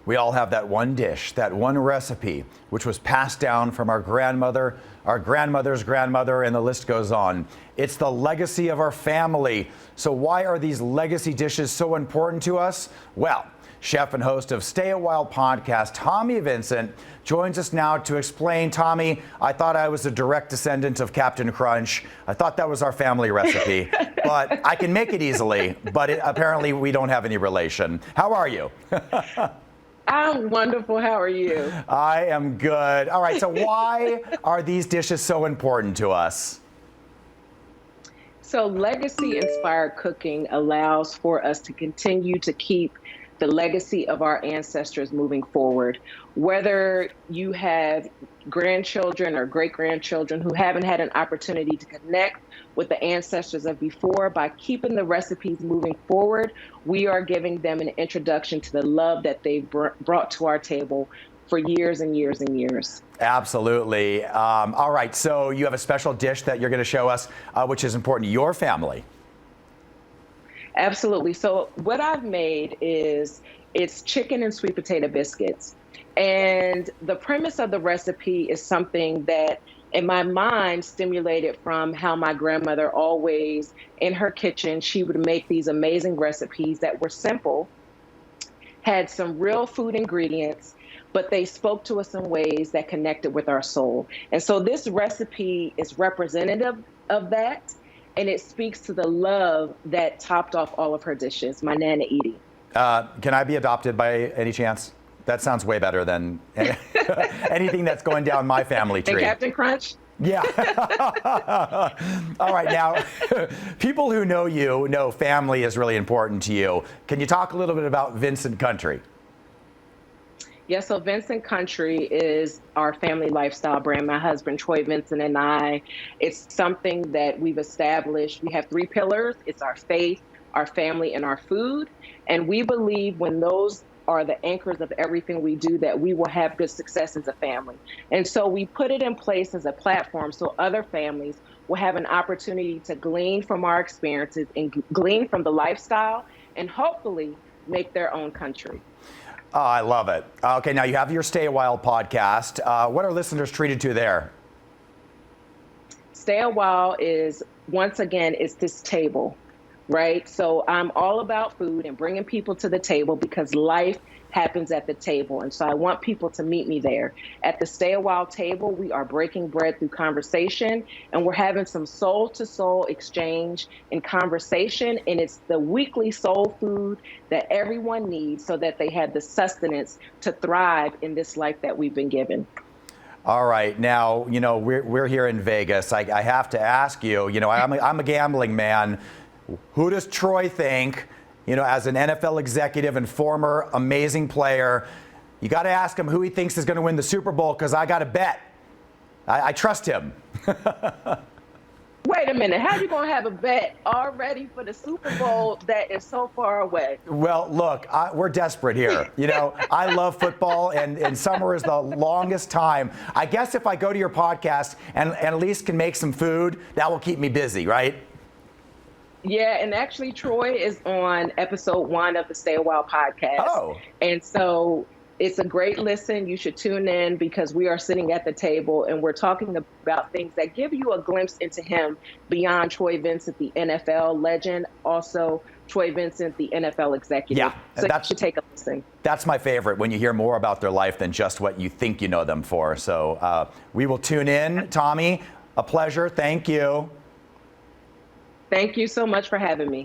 We all have that one dish, that one recipe, which was passed down from our grandmother, our grandmother's grandmother, and the list goes on. It's the legacy of our family. So why are these legacy dishes so important to us? Well, chef and host of Stay a While podcast, Tommi Vincent, joins us now to explain. Tommi, I thought I was a direct descendant of Captain Crunch. I thought that was our family recipe, but I can make it easily, but apparently we don't have any relation. How are you? I'm wonderful. How are you? I am good. All right, so why are these dishes so important to us? So legacy-inspired cooking allows for us to continue to keep the legacy of our ancestors moving forward. Whether you have grandchildren or great-grandchildren who haven't had an opportunity to connect with the ancestors of before, by keeping the recipes moving forward, we are giving them an introduction to the love that they've brought to our table for years and years and years. Absolutely. All right, so you have a special dish that you're going to show us, which is important to your family. Absolutely. So what I've made is it's chicken and sweet potato biscuits. And the premise of the recipe is something that in my mind stimulated from how my grandmother always in her kitchen, she would make these amazing recipes that were simple, had some real food ingredients, but they spoke to us in ways that connected with our soul. And so this recipe is representative of that. And it speaks to the love that topped off all of her dishes, my Nana Edie. Can I be adopted by any chance? That sounds way better than anything that's going down my family tree. And Captain Crunch? Yeah. All right, now, people who know you know family is really important to you. Can you talk a little bit about Vincent Country? Yeah, so Vincent Country is our family lifestyle brand. My husband, Troy Vincent, and I, it's something that we've established. We have 3 pillars. It's our faith, our family, and our food. And we believe when those are the anchors of everything we do, that we will have good success as a family. And so we put it in place as a platform so other families will have an opportunity to glean from our experiences and glean from the lifestyle and hopefully make their own country. Oh, I love it. Okay, now you have your Stay a While podcast. What are listeners treated to there? Stay a While is, once again, it's this table, right? So I'm all about food and bringing people to the table because life happens at the table. And so I want people to meet me there. At the Stay a While table, we are breaking bread through conversation, and we're having some soul-to-soul exchange and conversation. And it's the weekly soul food that everyone needs so that they have the sustenance to thrive in this life that we've been given. All right. Now, you know, we're here in Vegas. I have to ask you, you know, I'm a gambling man. Who does Troy think, you know, as an NFL executive and former amazing player, you got to ask him who he thinks is going to win the Super Bowl because I got to bet. I trust him. Wait a minute. How are you going to have a bet already for the Super Bowl that is so far away? Well, look, we're desperate here. You know, I love football, and summer is the longest time. I guess if I go to your podcast and at least can make some food, that will keep me busy, right? Yeah, and actually Troy is on episode 1 of the Stay a While podcast. Oh. And so it's a great listen. You should tune in because we are sitting at the table and we're talking about things that give you a glimpse into him beyond Troy Vincent, the NFL legend, also Troy Vincent, the NFL executive. Yeah, so you should take a listen. That's my favorite, when you hear more about their life than just what you think you know them for. So we will tune in. Tommi, a pleasure. Thank you. Thank you so much for having me.